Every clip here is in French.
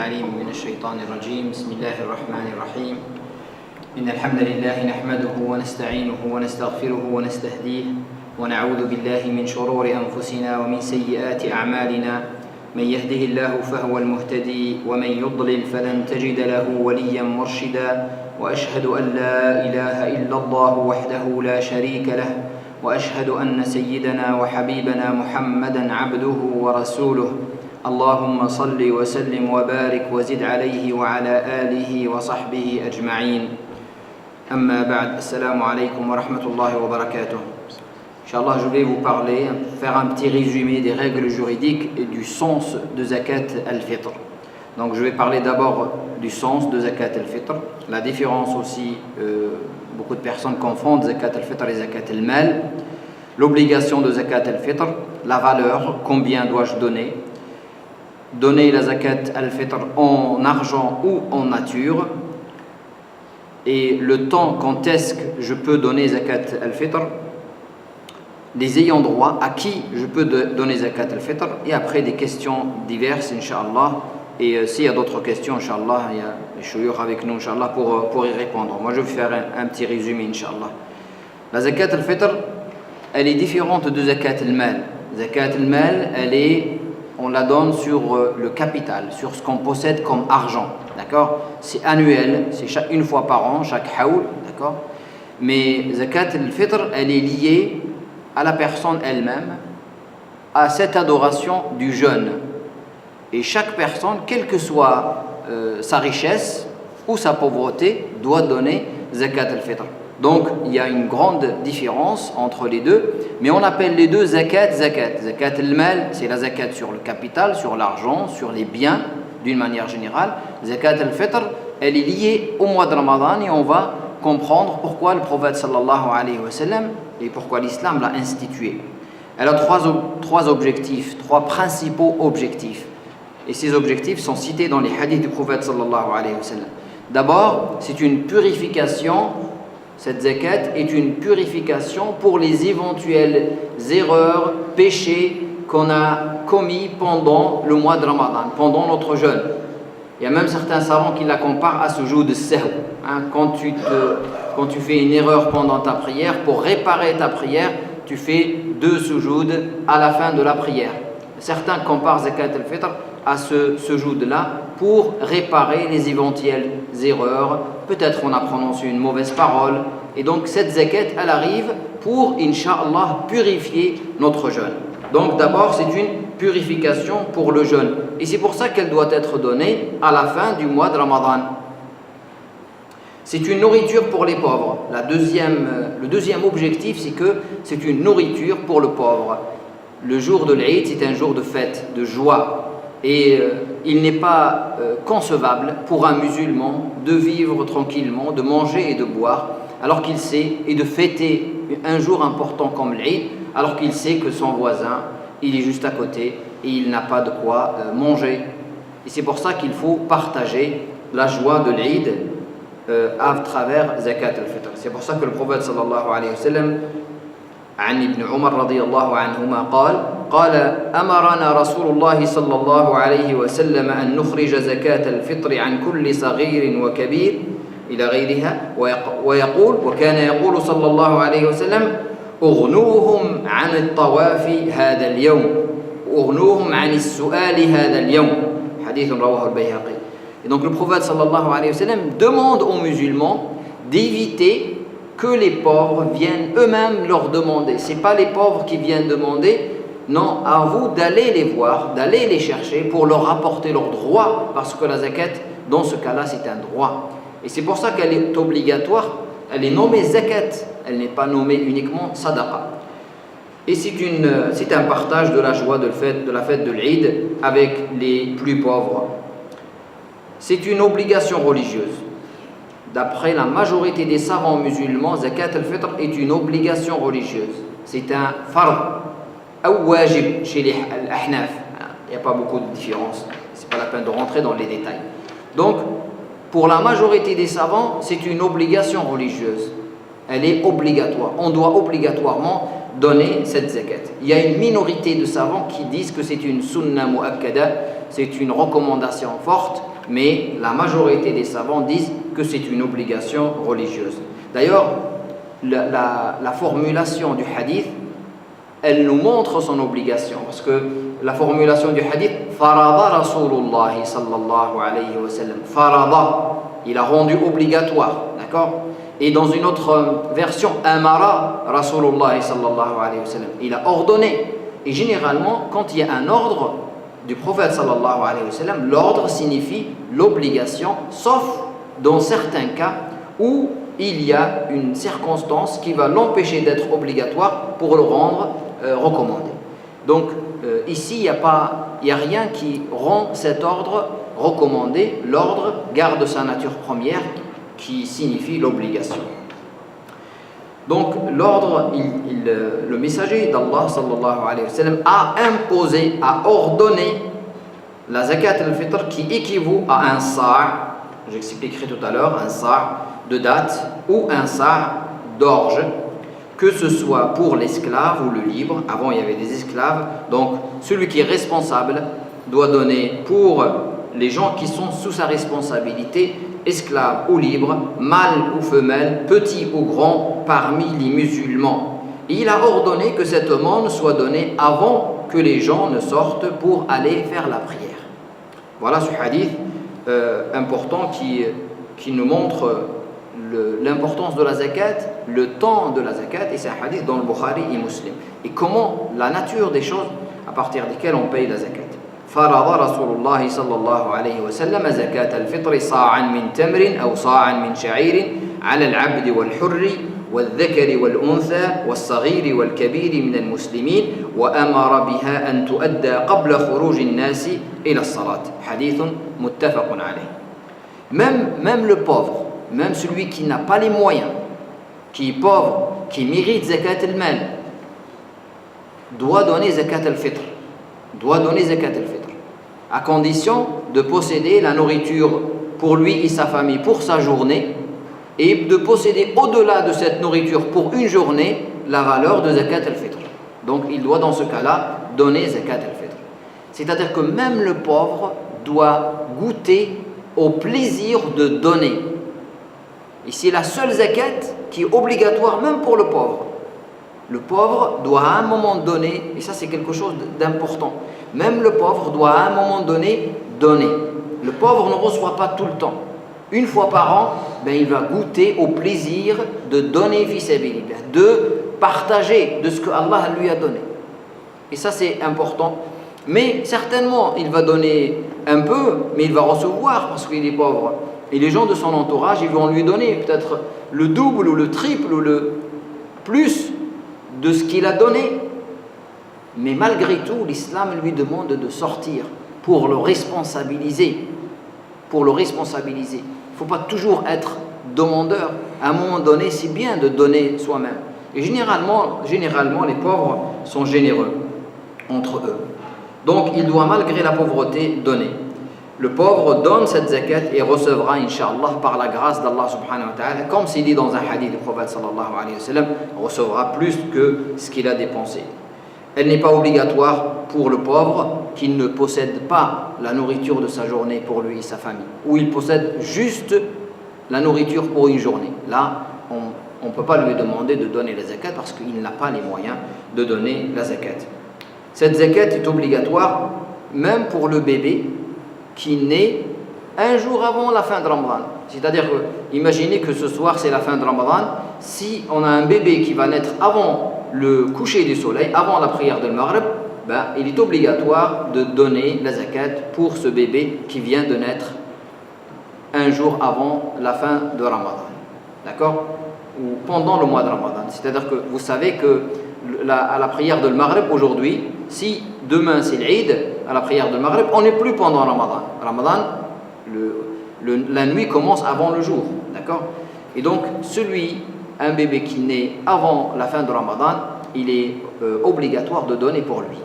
العليم من الشيطان الرجيم بسم الله الرحمن الرحيم إن الحمد لله نحمده ونستعينه ونستغفره ونستهديه ونعوذ بالله من شرور أنفسنا ومن سيئات أعمالنا من يهده الله فهو المهتدي ومن يضلل فلن تجد له وليا مرشدا وأشهد أن لا إله إلا الله وحده لا شريك له وأشهد أن سيدنا وحبيبنا محمدا عبده ورسوله اللهم صل وسلم وبارك وزد عليه وعلى آله وصحبه أجمعين أما بعد السلام عليكم ورحمة الله وبركاته. Inch'Allah, je voulais vous parler, faire un petit résumé des règles juridiques et du sens de Zakat al-Fitr. Donc je vais parler d'abord du sens de Zakat al-Fitr, la différence aussi, beaucoup de personnes confondent Zakat al-Fitr et Zakat al-Mal, l'obligation de Zakat al-Fitr, la valeur, combien dois-je donner la Zakat al-Fitr en argent ou en nature, et le temps quand est-ce que je peux donner Zakat al-Fitr, les ayants droit, à qui je peux donner Zakat al-Fitr, et après des questions diverses, Inch'Allah. Et s'il y a d'autres questions, Inch'Allah, il y a les chouyours avec nous, Inch'Allah, pour y répondre. Moi, je vais faire un petit résumé, Inch'Allah. La Zakat al-Fitr, elle est différente de Zakat al-Mal. Zakat al-Mal, on la donne sur le capital, sur ce qu'on possède comme argent, d'accord? C'est annuel, c'est une fois par an, chaque haoul, d'accord? Mais Zakat al-Fitr, elle est liée à la personne elle-même, à cette adoration du jeûne. Et chaque personne, quelle que soit sa richesse ou sa pauvreté, doit donner Zakat al-Fitr. Donc, il y a une grande différence entre les deux, mais on appelle les deux zakat. Zakat al-Mal, c'est la zakat sur le capital, sur l'argent, sur les biens, d'une manière générale. Zakat al-Fitr, elle est liée au mois de Ramadan et on va comprendre pourquoi le prophète sallallahu alayhi wa sallam et pourquoi l'islam l'a instituée. Elle a trois objectifs, trois principaux objectifs. Et ces objectifs sont cités dans les hadiths du prophète sallallahu alayhi wa sallam. D'abord, c'est une purification. Cette zakat est une purification pour les éventuelles erreurs, péchés qu'on a commis pendant le mois de Ramadan, pendant notre jeûne. Il y a même certains savants qui la comparent à ce jour de sahw. Quand tu fais une erreur pendant ta prière, pour réparer ta prière, tu fais 2 sujouds à la fin de la prière. Certains comparent Zakat al-Fitr à ce jour-là pour réparer les éventuelles erreurs. Peut-être on a prononcé une mauvaise parole. Et donc cette zakat, elle arrive pour, Inch'Allah, purifier notre jeûne. Donc d'abord, c'est une purification pour le jeûne. Et c'est pour ça qu'elle doit être donnée à la fin du mois de Ramadan. C'est une nourriture pour les pauvres. Le deuxième objectif, c'est que c'est une nourriture pour le pauvre. Le jour de l'Eid, c'est un jour de fête, de joie. Et il n'est pas concevable pour un musulman de vivre tranquillement, de manger et de boire, alors qu'il sait, et de fêter un jour important comme l'Eid, alors qu'il sait que son voisin, il est juste à côté et il n'a pas de quoi manger. Et c'est pour ça qu'il faut partager la joie de l'Eid à travers Zakat al-Fitr. C'est pour ça que le prophète sallallahu alayhi wa sallam, عن ابن عمر رضي الله عنهما قال أمرنا رسول الله صلى الله عليه وسلم أن نخرج زكاة الفطر عن كل صغير وكبير إلى غيرها وكان يقول صلى الله عليه وسلم أغنوهم عن الطواف هذا اليوم أغنوهم عن السؤال هذا اليوم حديث رواه البيهقي. Et donc le prophète sallallahu alayhi wa sallam demande aux musulmans d'éviter que les pauvres viennent eux-mêmes leur demander. Ce n'est pas les pauvres qui viennent demander, non, à vous d'aller les voir, d'aller les chercher pour leur apporter leurs droits, parce que la zakat, dans ce cas-là, c'est un droit. Et c'est pour ça qu'elle est obligatoire, elle est nommée zakat, elle n'est pas nommée uniquement sadaqa. Et c'est un partage de la joie de la fête de l'Eid avec les plus pauvres. C'est une obligation religieuse. D'après la majorité des savants musulmans, Zakat al-Fitr est une obligation religieuse. C'est un fard ou wajib chez les Ahnaf. Il n'y a pas beaucoup de différence. Ce n'est pas la peine de rentrer dans les détails. Donc, pour la majorité des savants, c'est une obligation religieuse. Elle est obligatoire. On doit obligatoirement donner cette zakat. Il y a une minorité de savants qui disent que c'est une sunna mu'akkada, c'est une recommandation forte, mais la majorité des savants disent que c'est une obligation religieuse. D'ailleurs, la formulation du hadith, elle nous montre son obligation, parce que la formulation du hadith, farada Rasulullah sallallahu alayhi wa sallam, farada, il a rendu obligatoire, d'accord? Et dans une autre version, amara Rasulullah sallallahu alayhi wa sallam, il a ordonné. Et généralement, quand il y a un ordre du prophète sallallahu alayhi wa sallam, l'ordre signifie l'obligation, sauf dans certains cas où il y a une circonstance qui va l'empêcher d'être obligatoire pour le rendre recommandé. Donc ici, il n'y a rien qui rend cet ordre recommandé. L'ordre garde sa nature première qui signifie l'obligation. Donc l'ordre, le messager d'Allah sallallahu alayhi wa sallam a imposé, a ordonné la zakat al-fitr qui équivaut à un sa', j'expliquerai tout à l'heure, un sa' de date ou un sa' d'orge, que ce soit pour l'esclave ou le libre. Avant il y avait des esclaves, donc celui qui est responsable doit donner pour les gens qui sont sous sa responsabilité, esclaves ou libres, mâles ou femelles, petits ou grands, parmi les musulmans. Et il a ordonné que cette aumône soit donnée avant que les gens ne sortent pour aller faire la prière. Voilà ce hadith important qui nous montre l'importance de la zakat, le temps de la zakat, et c'est un hadith dans le Bukhari et Muslim. Et comment la nature des choses à partir desquelles on paye la zakat. فرض رسول الله صلى الله عليه وسلم زكاة الفطر صاعا من تمر أو صاعا من شعير على العبد والحر والذكر والأنثى والصغير والكبير من المسلمين وأمر بها أن تؤدى قبل خروج الناس إلى الصلاة. حديث متفق عليه. Même le pauvre, même celui qui n'a pas les moyens, qui est pauvre, qui mérite zakat al-mal, doit donner zakat al-fitr. Doit donner zakat al-fitr, à condition de posséder la nourriture pour lui et sa famille pour sa journée, et de posséder au-delà de cette nourriture pour une journée la valeur de zakat al-fitr. Donc il doit dans ce cas-là donner zakat al-fitr. C'est-à-dire que même le pauvre doit goûter au plaisir de donner. Et c'est la seule zakat qui est obligatoire même pour le pauvre. Le pauvre doit à un moment donné, et ça c'est quelque chose d'important, même le pauvre doit à un moment donné donner. Le pauvre ne reçoit pas tout le temps. Une fois par an, il va goûter au plaisir de donner fi sabilillah, de partager de ce que Allah lui a donné. Et ça c'est important. Mais certainement, il va donner un peu, mais il va recevoir parce qu'il est pauvre. Et les gens de son entourage, ils vont lui donner peut-être le double ou le triple ou le plus de ce qu'il a donné. Mais malgré tout, l'islam lui demande de sortir pour le responsabiliser. Pour le responsabiliser. Il ne faut pas toujours être demandeur. À un moment donné, c'est bien de donner soi-même. Et généralement, les pauvres sont généreux entre eux. Donc, il doit malgré la pauvreté donner. Le pauvre donne cette zakat et recevra, Inch'Allah, par la grâce d'Allah subhanahu wa ta'ala, comme c'est dit dans un hadith du prophète sallallahu alayhi wa sallam, recevra plus que ce qu'il a dépensé. Elle n'est pas obligatoire pour le pauvre qui ne possède pas la nourriture de sa journée pour lui et sa famille, ou il possède juste la nourriture pour une journée. Là, on ne peut pas lui demander de donner la zakat parce qu'il n'a pas les moyens de donner la zakat. Cette zakat est obligatoire même pour le bébé qui naît un jour avant la fin de Ramadan. C'est-à-dire que, imaginez que ce soir c'est la fin de Ramadan, si on a un bébé qui va naître avant le coucher du soleil, avant la prière de Maghrib, il est obligatoire de donner la zakat pour ce bébé qui vient de naître un jour avant la fin de Ramadan. D'accord? Ou pendant le mois de Ramadan. C'est-à-dire que vous savez que à la prière de Maghrib aujourd'hui, si demain c'est l'Eid, à la prière de Maghrib, on n'est plus pendant Ramadan. Ramadan, la nuit commence avant le jour, d'accord? Et donc, un bébé qui naît avant la fin de Ramadan, il est obligatoire de donner pour lui.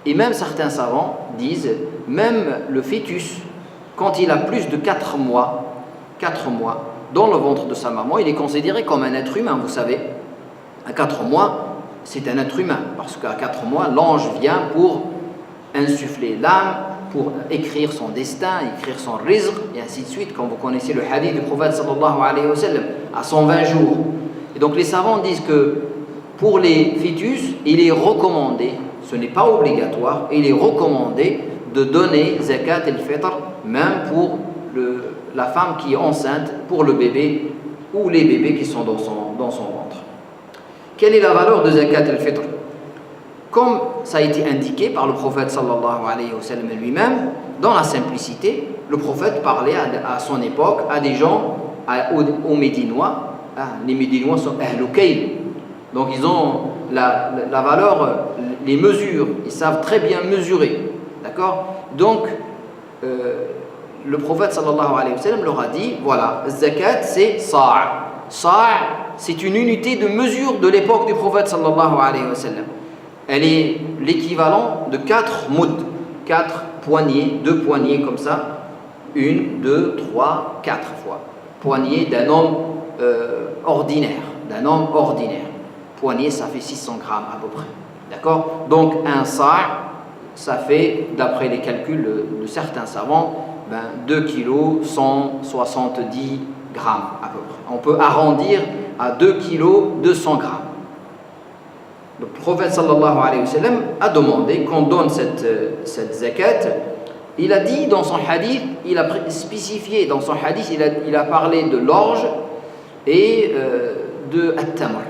Et même certains savants disent, même le fœtus, quand il a plus de 4 mois, dans le ventre de sa maman, il est considéré comme un être humain, vous savez. À 4 mois, c'est un être humain, parce qu'à 4 mois, l'ange vient pour insuffler l'âme, pour écrire son destin, écrire son rizq, et ainsi de suite, comme vous connaissez le hadith du prophète sallallahu alayhi wa sallam, à 120 jours. Et donc les savants disent que pour les fœtus, il est recommandé, ce n'est pas obligatoire, il est recommandé de donner zakat al-fitr, même pour la femme qui est enceinte, pour le bébé ou les bébés qui sont dans son ventre. Quelle est la valeur de zakat al-fitr? Comme ça a été indiqué par le prophète sallallahu alayhi wa sallam lui-même, dans la simplicité, le prophète parlait à son époque à des gens, aux Médinois. Les Médinois sont Ahlul Kayl, donc ils ont la valeur, les mesures, ils savent très bien mesurer, d'accord? Donc le prophète sallallahu alayhi wa sallam leur a dit, voilà, zakat c'est sa'. Sa', c'est une unité de mesure de l'époque du prophète sallallahu alayhi wa sallam. Elle est l'équivalent de 4 mouds, 4 poignées, 2 poignées comme ça, 1, 2, 3, 4 fois. Poignée d'un homme ordinaire, Poignée, ça fait 600 grammes à peu près. D'accord? Donc un sa', ça fait, d'après les calculs de certains savants, 2 kg 170 grammes à peu près. On peut arrondir à 2 kg 200 grammes. Le prophète sallallahu alayhi wa sallam a demandé qu'on donne cette zakat. Il a dit dans son hadith, il a spécifié dans son hadith, il a parlé de l'orge et de at-tamr,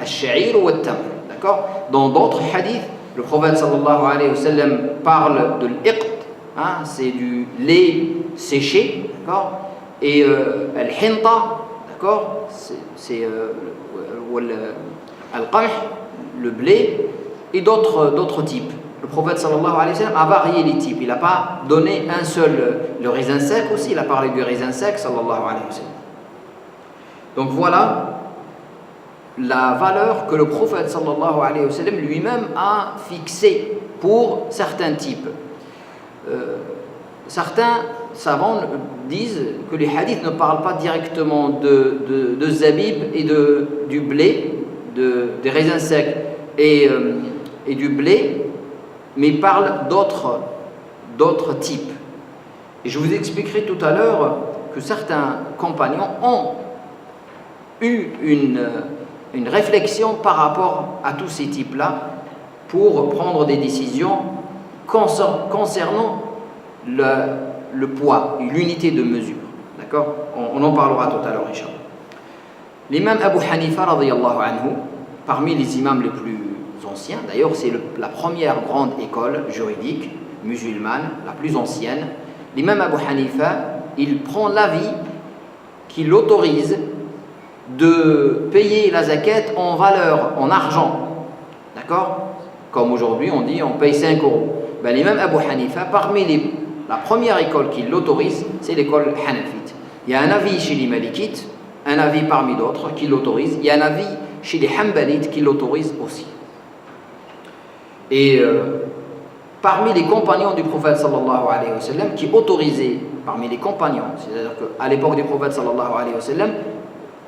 al-sha'ir ou at-tamr, d'accord? Dans d'autres hadiths, le prophète sallallahu alayhi wa sallam parle de l'iqt, c'est du lait séché, d'accord? Et al-hinta, d'accord? C'est al-qamh, le blé, et d'autres types. Le prophète sallallahu alayhi wa sallam a varié les types. Il n'a pas donné un seul. Le raisin sec aussi, il a parlé du raisin sec sallallahu alayhi wa sallam. Donc voilà la valeur que le prophète sallallahu alayhi wa sallam lui-même a fixée pour certains types. Certains savants disent que les hadiths ne parlent pas directement de zabib et du blé, des raisins secs et du blé, mais parlent d'autres types. Et je vous expliquerai tout à l'heure que certains compagnons ont eu une réflexion par rapport à tous ces types-là pour prendre des décisions concernant le poids, l'unité de mesure. D'accord? On en parlera tout à l'heure, Inch'Allah. L'imam Abu Hanifa, radiyallahu anhu, parmi les imams les plus anciens, d'ailleurs c'est la première grande école juridique musulmane, la plus ancienne, l'imam Abu Hanifa, il prend l'avis qui l'autorise de payer la zakat en valeur, en argent. D'accord? Comme aujourd'hui on dit on paye 5 euros. L'imam Abu Hanifa, parmi la première école qui l'autorise, c'est l'école Hanafite. Il y a un avis chez les Malikites, un avis parmi d'autres qui l'autorise. Il y a un avis chez les Hanbalites qui l'autorise aussi. Et parmi les compagnons du prophète sallallahu alayhi wa sallam qui autorisaient, parmi les compagnons, c'est-à-dire qu'à l'époque du prophète sallallahu alayhi wa sallam,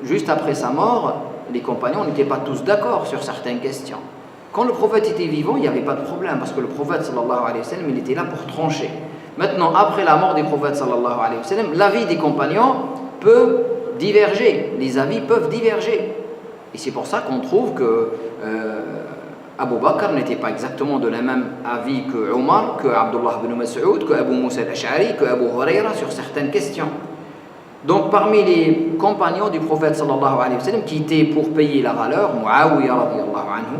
juste après sa mort, les compagnons n'étaient pas tous d'accord sur certaines questions. Quand le prophète était vivant, il n'y avait pas de problème parce que le prophète sallallahu alayhi wa sallam, il était là pour trancher. Maintenant, après la mort du prophète sallallahu alayhi wa sallam, l'avis des compagnons peut diverger, les avis peuvent diverger. Et c'est pour ça qu'on trouve que Abu Bakr n'était pas exactement de la même avis que Omar, que Abdullah ibn Mas'ud, que Abu Musa al-Ash'ari, que Abu Huraira sur certaines questions. Donc parmi les compagnons du prophète sallallahu alayhi wa sallam qui étaient pour payer la valeur, Muawiyah radiyallahu anhu,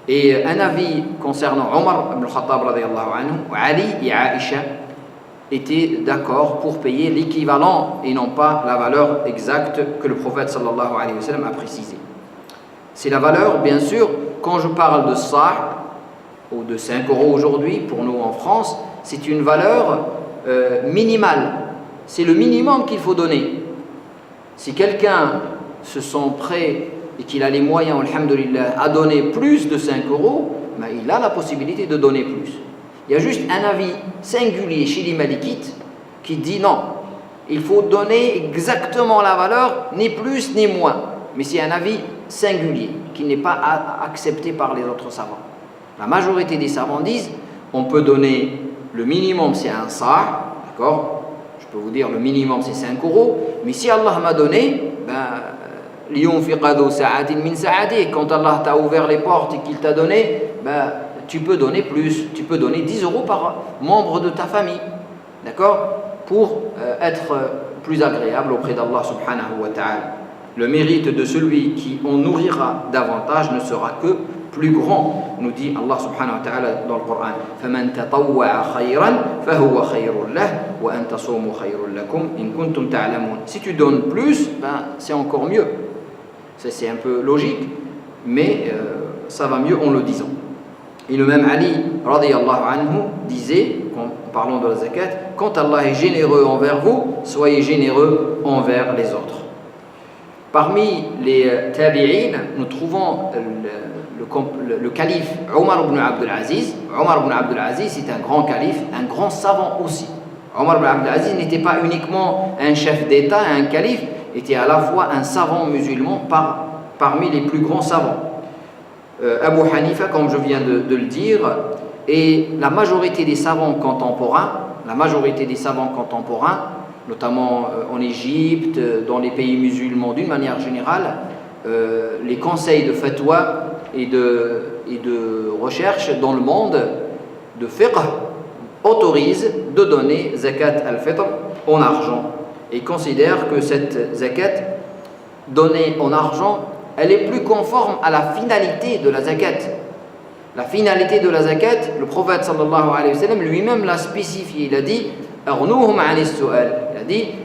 et un avis concernant Omar ibn Khattab radiyallahu anhu, Ali et Aïcha étaient d'accord pour payer l'équivalent et non pas la valeur exacte que le prophète sallallahu alayhi wa sallam a précisé. C'est la valeur, bien sûr, quand je parle de sa' ou de 5 euros aujourd'hui, pour nous en France, c'est une valeur minimale. C'est le minimum qu'il faut donner. Si quelqu'un se sent prêt et qu'il a les moyens, alhamdoulilah, à donner plus de 5 euros, il a la possibilité de donner plus. Il y a juste un avis singulier chez les Malikites qui dit non, il faut donner exactement la valeur, ni plus ni moins. Mais c'est un avis singulier, qui n'est pas accepté par les autres savants. La majorité des savants disent on peut donner le minimum, c'est un sa', d'accord? Je peux vous dire le minimum c'est 5 €, mais si Allah m'a donné, quand Allah t'a ouvert les portes et qu'il t'a donné, tu peux donner plus, tu peux donner 10 € par membre de ta famille, d'accord? Pour être plus agréable auprès d'Allah subhanahu wa ta'ala. Le mérite de celui qui en nourrira davantage ne sera que plus grand, nous dit Allah subhanahu wa ta'ala dans le Coran. فَمَنْ تَطَوَّعَ خَيْرًا فَهُوَ خَيْرٌ لَهُ وَأَنْ تَصُومُوا خَيْرٌ لَكُمْ إِن كُنتُمْ تَعْلَمُونَ. Si tu donnes plus, c'est encore mieux. Ça, c'est un peu logique, mais ça va mieux en le disant. Et le même Ali radiyallahu anhu disait, en parlant de la zakat, quand Allah est généreux envers vous, soyez généreux envers les autres. Parmi les tabi'in, nous trouvons le calife Omar ibn Abdul Aziz. Omar ibn Abdul Aziz est un grand calife, un grand savant aussi. Omar ibn Abdul Aziz n'était pas uniquement un chef d'État, un calife, était à la fois un savant musulman parmi les plus grands savants. Abu Hanifa, comme je viens de le dire, et la majorité des savants contemporains, notamment en Égypte, dans les pays musulmans d'une manière générale, les conseils de fatwa et de recherche dans le monde de fiqh autorisent de donner zakat al-fitr en argent et considèrent que cette zakat donnée en argent, elle est plus conforme à la finalité de la zakat. La finalité de la zakat, le prophète sallallahu alayhi wa sallam lui-même l'a spécifié. Il a dit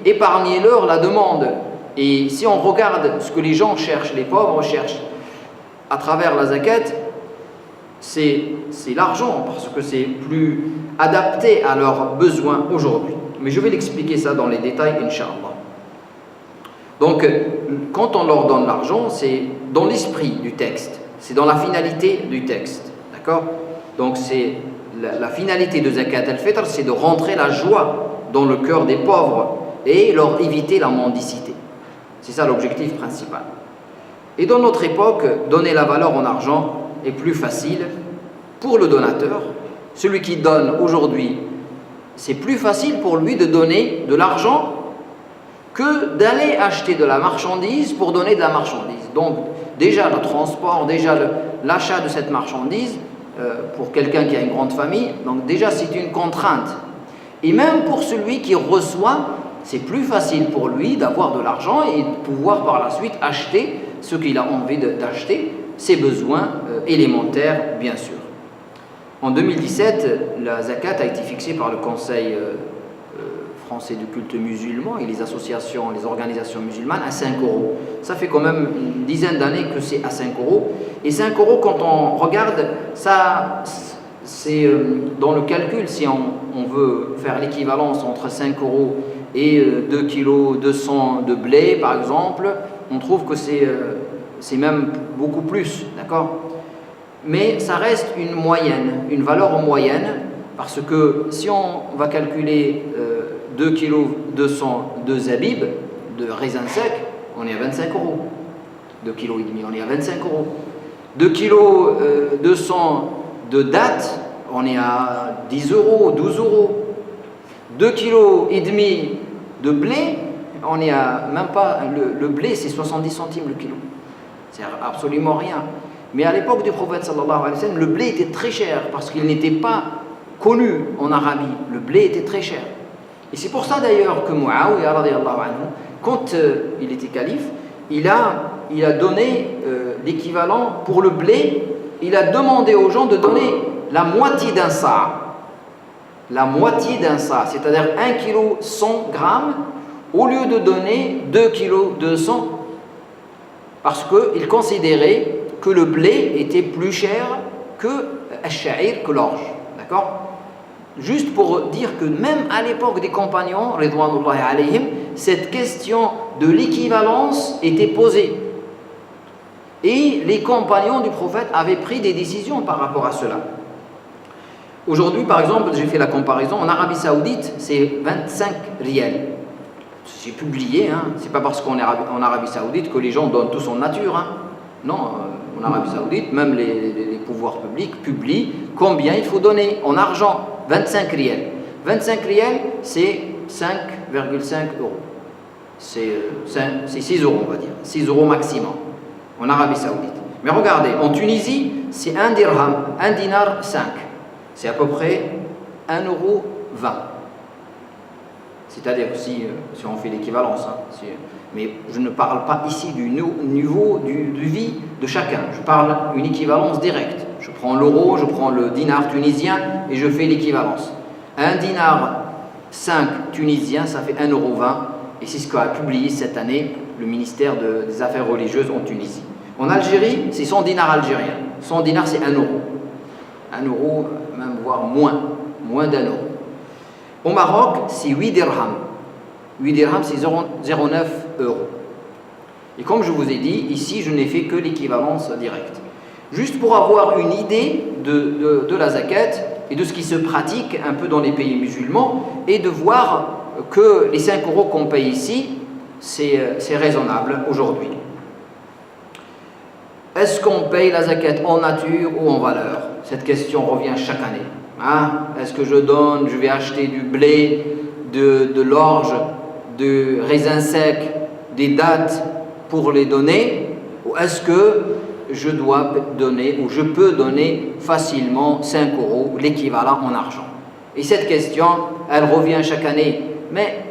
épargnez-leur la demande. Et si on regarde ce que les gens cherchent, les pauvres cherchent à travers la zakat, c'est l'argent, parce que c'est plus adapté à leurs besoins aujourd'hui. Mais je vais l'expliquer ça dans les détails, Inch'Allah. Donc, quand on leur donne l'argent, c'est dans l'esprit du texte, c'est dans la finalité du texte, d'accord? Donc, c'est la finalité de zakat al-fitr, c'est de rentrer la joie dans le cœur des pauvres et leur éviter la mendicité. C'est ça l'objectif principal. Et dans notre époque, donner la valeur en argent est plus facile pour le donateur. Celui qui donne aujourd'hui, c'est plus facile pour lui de donner de l'argent que d'aller acheter de la marchandise pour donner de la marchandise. Donc déjà le transport, déjà l'achat de cette marchandise, pour quelqu'un qui a une grande famille, donc déjà c'est une contrainte. Et même pour celui qui reçoit, c'est plus facile pour lui d'avoir de l'argent et de pouvoir par la suite acheter ce qu'il a envie d'acheter, ses besoins élémentaires bien sûr. En 2017, la zakat a été fixée par le Conseil français du culte musulman et les associations, les organisations musulmanes à 5 €. Ça fait quand même une dizaine d'années que c'est à 5 €. Et 5 € quand on regarde, ça, c'est dans le calcul, si on veut faire l'équivalence entre 5 € et 2,2 kg de blé par exemple, on trouve que c'est même beaucoup plus, d'accord? Mais ça reste une moyenne, une valeur en moyenne, parce que si on va calculer 2,2 kg de zabib, de raisin sec, on est à 25 €. 2,5 kg, on est à 25 €. 2,2 kg de dattes, on est à 10 €, 12 €. 2,5 kg de blé, on est à même pas, le blé c'est 70 centimes le kilo. C'est absolument rien. Mais à l'époque du prophète sallallahu alayhi wa sallam, le blé était très cher parce qu'il n'était pas connu en Arabie. Le blé était très cher. Et c'est pour ça d'ailleurs que Muawiyah radiyallahu anhu, quand il était calife, il a donné l'équivalent pour le blé. Il a demandé aux gens de donner la moitié d'un sa'. La moitié d'un sa', c'est-à-dire 1,1 kg, au lieu de donner 2,2 kg, parce qu'il considérait que le blé était plus cher que al-sha'ir, que l'orge. D'accord? Juste pour dire que même à l'époque des compagnons, ridwanullahi alayhim, cette question de l'équivalence était posée. Et les compagnons du prophète avaient pris des décisions par rapport à cela. Aujourd'hui, par exemple, j'ai fait la comparaison, en Arabie Saoudite, c'est 25 rials. C'est publié, hein. C'est pas parce qu'on est en Arabie Saoudite que les gens donnent tout en nature, hein. Non, en Arabie Saoudite, même les pouvoirs publics publient combien il faut donner en argent. 25 riels. 25 riels, c'est 5,5 euros. C'est 6 euros, on va dire. 6 euros maximum en Arabie Saoudite. Mais regardez, en Tunisie, c'est 1 dirham, 1 dinar 5. C'est à peu près 1,20 euro. C'est-à-dire si on fait l'équivalence. Hein, mais je ne parle pas ici du niveau de vie de chacun. Je parle une équivalence directe. Je prends l'euro, je prends le dinar tunisien et je fais l'équivalence. 1 dinar 5 tunisien, ça fait 1,20 euro. Et c'est ce qu'a publié cette année le ministère des Affaires religieuses en Tunisie. En Algérie, c'est 100 dinars algériens. 100 dinars, c'est 1 euro. 1 euro, même voire moins d'1 euro. Au Maroc, c'est 8 dirhams. 8 dirhams, c'est 0,09 euros. Et comme je vous ai dit, ici, je n'ai fait que l'équivalence directe. Juste pour avoir une idée de la zakat et de ce qui se pratique un peu dans les pays musulmans et de voir que les 5 euros qu'on paye ici, c'est raisonnable aujourd'hui. Est-ce qu'on paye la zakat en nature ou en valeur? Cette question revient chaque année. Est-ce que je vais acheter du blé, de l'orge, de raisins secs, des dattes pour les donner? Ou est-ce que je dois donner, ou je peux donner facilement 5 euros, l'équivalent en argent? Et cette question, elle revient chaque année. Mais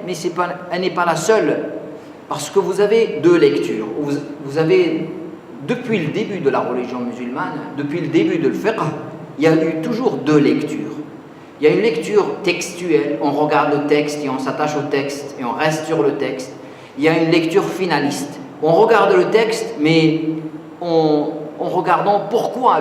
elle n'est pas la seule. Parce que vous avez deux lectures. Vous avez, depuis le début de la religion musulmane, depuis le début de fiqh, il y a eu toujours deux lectures. Il y a une lecture textuelle, on regarde le texte et on s'attache au texte et on reste sur le texte. Il y a une lecture finaliste. On regarde le texte, mais en regardant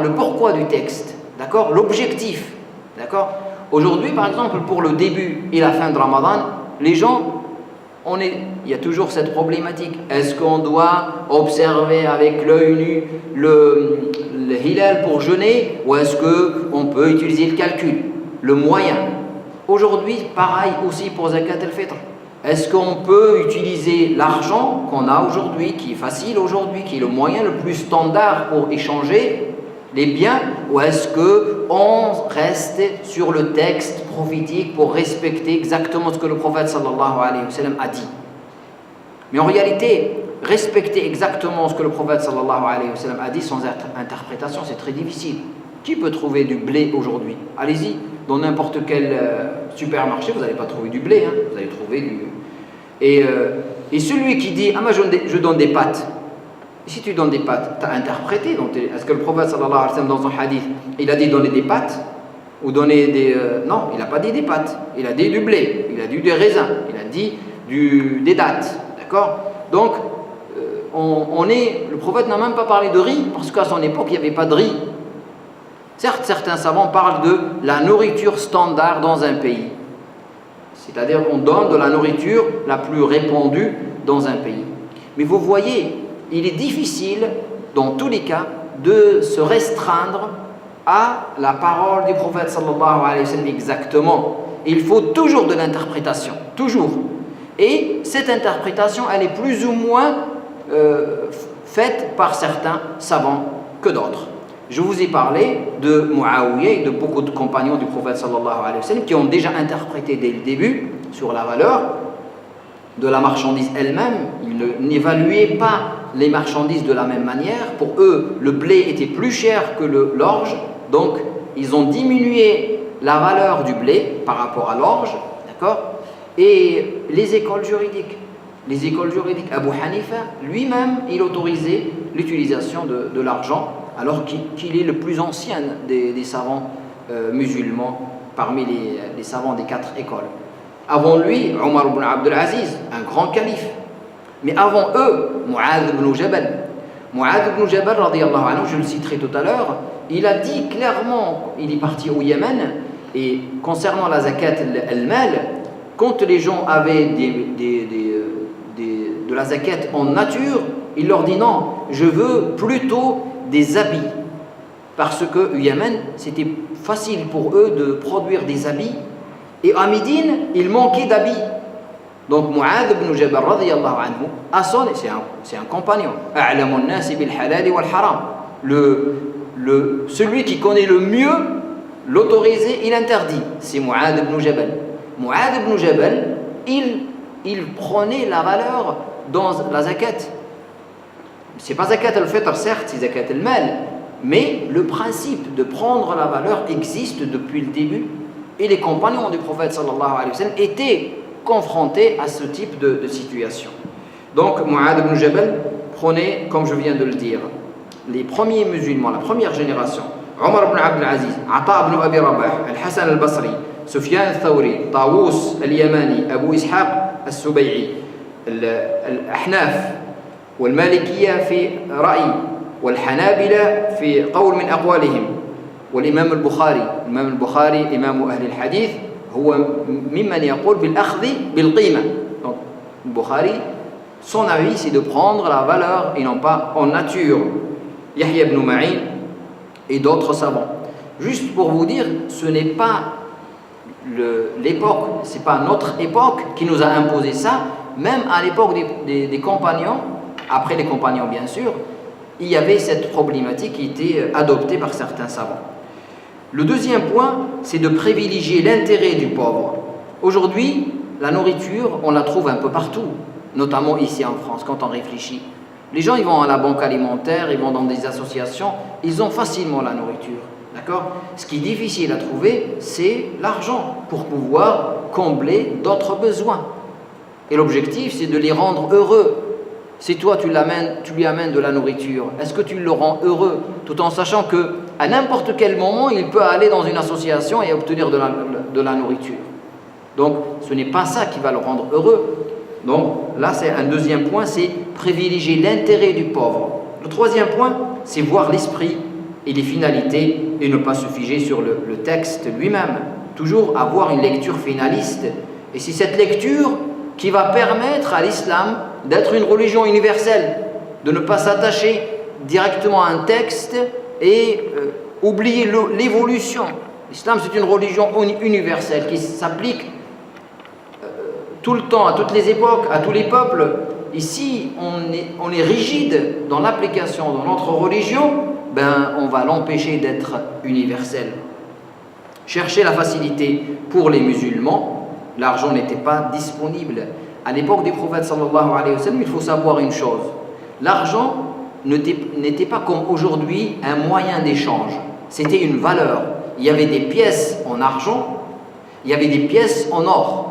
le pourquoi du texte, d'accord, l'objectif, d'accord. Aujourd'hui, par exemple, pour le début et la fin de Ramadan, les gens, il y a toujours cette problématique. Est-ce qu'on doit observer avec l'œil nu le hilal pour jeûner, ou est-ce qu'on peut utiliser le calcul, le moyen? Aujourd'hui, pareil aussi pour Zakat al-Fitr. Est-ce qu'on peut utiliser l'argent qu'on a aujourd'hui, qui est facile aujourd'hui, qui est le moyen le plus standard pour échanger les biens, ou est-ce qu'on reste sur le texte prophétique pour respecter exactement ce que le prophète sallallahu alayhi wa sallam a dit? Mais en réalité, respecter exactement ce que le prophète sallallahu alayhi wa sallam a dit sans interprétation, c'est très difficile. Qui peut trouver du blé aujourd'hui? Allez-y, dans n'importe quel supermarché, vous n'allez pas trouver du blé, hein, vous allez trouver du... Et celui qui dit « Ah, moi je donne des pâtes », si tu donnes des pâtes, tu as interprété. Est-ce que le prophète sallallahu alayhi wa sallam, dans son hadith, il a dit donner des pâtes ou donner des... non, il n'a pas dit des pâtes, il a dit du blé, il a dit des raisins, il a dit des dattes, d'accord? Donc, le prophète n'a même pas parlé de riz, parce qu'à son époque, il n'y avait pas de riz. Certes, certains savants parlent de la nourriture standard dans un pays. C'est-à-dire qu'on donne de la nourriture la plus répandue dans un pays. Mais vous voyez, il est difficile, dans tous les cas, de se restreindre à la parole du prophète sallallahu alayhi wa sallam exactement. Il faut toujours de l'interprétation, toujours. Et cette interprétation, elle est plus ou moins faite par certains savants que d'autres. Je vous ai parlé de Muawiyah et de beaucoup de compagnons du prophète sallallahu alayhi wa sallam qui ont déjà interprété dès le début sur la valeur de la marchandise elle-même. Ils n'évaluaient pas les marchandises de la même manière. Pour eux, le blé était plus cher que l'orge, donc ils ont diminué la valeur du blé par rapport à l'orge, d'accord. Et les écoles juridiques, Abu Hanifa lui-même, il autorisait l'utilisation de l'argent, alors qu'il est le plus ancien des savants musulmans parmi les savants des 4 écoles. Avant lui, Omar ibn Abdul Aziz, un grand calife. Mais avant eux, Mu'adh ibn Jabal, radiyallahu anhu, je le citerai tout à l'heure, il a dit clairement, il est parti au Yémen, et concernant la zakat al-mal, quand les gens avaient de la zakat en nature, il leur dit non, je veux plutôt des habits. Parce qu'au Yémen, c'était facile pour eux de produire des habits. Et à Médine, il manquait d'habits. Donc Mu'adh ibn Jabal radiyallahu anhu, c'est un compagnon. A'lamun nasi bil halal wal haram. Celui qui connaît le mieux l'autorisé et l'interdit, c'est Mu'adh ibn Jabal. Mu'adh ibn Jabal, il prenait la valeur dans la zakat. C'est pas zakat al-fitr, certes, c'est zakat al-mal, mais le principe de prendre la valeur existe depuis le début et les compagnons du prophète sallallahu alayhi wa sallam étaient confrontés à ce type de situation. Donc Mu'adh ibn Jabal prenait, comme je viens de le dire, les premiers musulmans, la première génération, Omar ibn Abdul Aziz, Ata ibn Abi Rabah, Al-Hassan al-Basri, Sufyan al-Thawri, Tawus al-Yamani, Abu Ishaq al-Subay'i, الأحناف والمالكية في رأي والحنابلة في قول من أقوالهم والإمام البخاري إمام أهل الحديث هو ممن يقول بالأخذ بالقيمة. Donc, Bukhari, son avis c'est de prendre la valeur et non pas en nature. Yahya ibn Ma'in et d'autres savants. Juste pour vous dire, ce n'est pas l'époque, c'est pas notre époque qui nous a imposé ça. Même à l'époque des compagnons, après les compagnons bien sûr, il y avait cette problématique qui était adoptée par certains savants. Le deuxième point, c'est de privilégier l'intérêt du pauvre. Aujourd'hui, la nourriture, on la trouve un peu partout, notamment ici en France, quand on réfléchit. Les gens, ils vont à la banque alimentaire, ils vont dans des associations, ils ont facilement la nourriture. D'accord ? Ce qui est difficile à trouver, c'est l'argent pour pouvoir combler d'autres besoins. Et l'objectif, c'est de les rendre heureux. Si toi, tu lui amènes de la nourriture, est-ce que tu le rends heureux, tout en sachant qu'à n'importe quel moment, il peut aller dans une association et obtenir de la nourriture. Donc, ce n'est pas ça qui va le rendre heureux. Donc, là, c'est un deuxième point, c'est privilégier l'intérêt du pauvre. Le troisième point, c'est voir l'esprit et les finalités et ne pas se figer sur le texte lui-même. Toujours avoir une lecture finaliste. Et c'est cette lecture qui va permettre à l'islam d'être une religion universelle, de ne pas s'attacher directement à un texte et oublier l'évolution. L'islam, c'est une religion universelle qui s'applique tout le temps, à toutes les époques, à tous les peuples. Ici, on est rigide dans l'application de notre religion, on va l'empêcher d'être universel. Chercher la facilité pour les musulmans. L'argent n'était pas disponible. À l'époque du prophète sallallahu alayhi wa sallam, il faut savoir une chose. L'argent n'était pas comme aujourd'hui un moyen d'échange. C'était une valeur. Il y avait des pièces en argent, il y avait des pièces en or.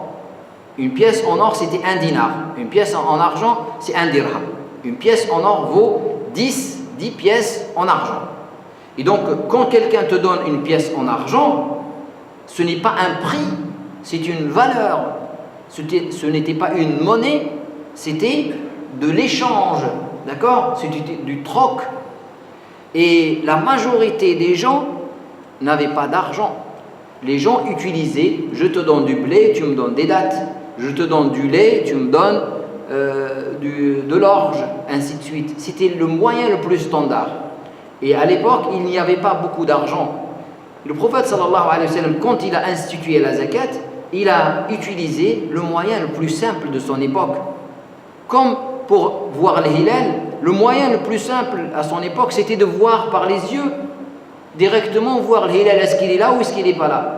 Une pièce en or, c'était un dinar. Une pièce en argent, c'est un dirham. Une pièce en or vaut 10 pièces en argent. Et donc, quand quelqu'un te donne une pièce en argent, ce n'est pas un prix, c'est une valeur. Ce n'était pas une monnaie, c'était de l'échange, d'accord ? C'était du troc. Et la majorité des gens n'avaient pas d'argent. Les gens utilisaient, je te donne du blé, tu me donnes des dattes. Je te donne du lait, tu me donnes de l'orge, ainsi de suite. C'était le moyen le plus standard. Et à l'époque, il n'y avait pas beaucoup d'argent. Le prophète sallallahu alayhi wa sallam, quand il a institué la zakat, il a utilisé le moyen le plus simple de son époque. Comme pour voir les hilal, le moyen le plus simple à son époque, c'était de voir par les yeux, directement voir le hilal, est-ce qu'il est là ou est-ce qu'il n'est pas là.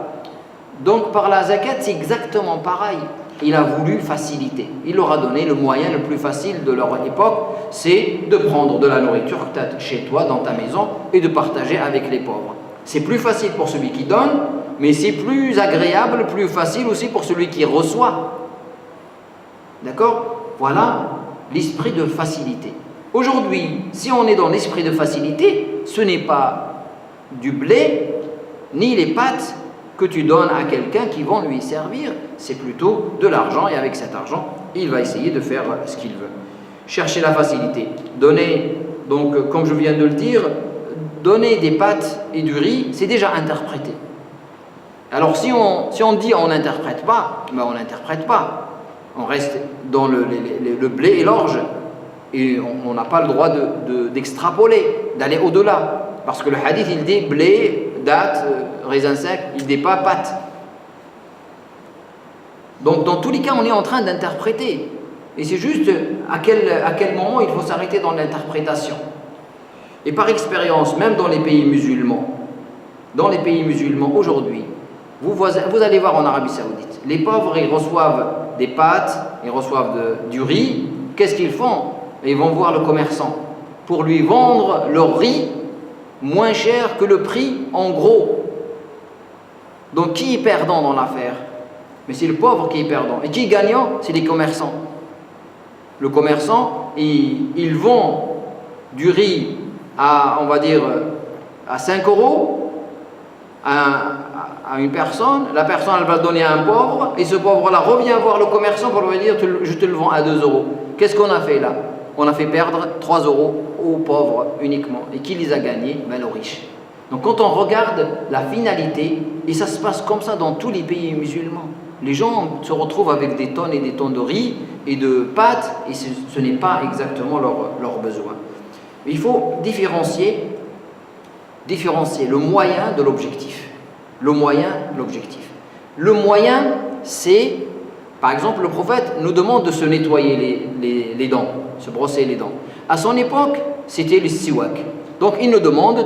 Donc par la zakat, c'est exactement pareil. Il a voulu faciliter. Il leur a donné le moyen le plus facile de leur époque, c'est de prendre de la nourriture que tu as chez toi, dans ta maison, et de partager avec les pauvres. C'est plus facile pour celui qui donne, mais c'est plus agréable, plus facile aussi pour celui qui reçoit. D'accord ? Voilà l'esprit de facilité. Aujourd'hui, si on est dans l'esprit de facilité, ce n'est pas du blé, ni les pâtes que tu donnes à quelqu'un qui vont lui servir, c'est plutôt de l'argent, et avec cet argent, il va essayer de faire ce qu'il veut. Chercher la facilité. Donner, donc, comme je viens de le dire, donner des pâtes et du riz, c'est déjà interprété. Alors si on dit on n'interprète pas, on n'interprète pas. On reste dans le blé et l'orge. Et on n'a pas le droit d'extrapoler, d'aller au-delà. Parce que le hadith, il dit blé, date, raisin sec, il ne dit pas pâte. Donc dans tous les cas, on est en train d'interpréter. Et c'est juste à quel moment il faut s'arrêter dans l'interprétation. Et par expérience, même dans les pays musulmans aujourd'hui, vous allez voir en Arabie Saoudite, les pauvres, ils reçoivent des pâtes, ils reçoivent du riz. Qu'est-ce qu'ils font? Ils vont voir le commerçant pour lui vendre leur riz moins cher que le prix en gros. Donc qui est perdant dans l'affaire? Mais c'est le pauvre qui est perdant. Et qui est gagnant? C'est les commerçants. Le commerçant, il vend du riz à, on va dire, à 5 euros à une personne. La personne, elle va le donner à un pauvre, et ce pauvre-là revient voir le commerçant pour lui dire je te le vends à 2 euros. Qu'est-ce qu'on a fait là? On a fait perdre 3 euros aux pauvres uniquement. Et qui les a gagnés? Ben, aux riches. Donc quand on regarde la finalité, et ça se passe comme ça dans tous les pays musulmans, les gens se retrouvent avec des tonnes et des tonnes de riz et de pâtes, et ce n'est pas exactement leurs besoins. Il faut différencier le moyen de l'objectif. Le moyen, c'est, par exemple, le prophète nous demande de se nettoyer les dents, se brosser les dents. À son époque, c'était le siwak. Donc, il nous demande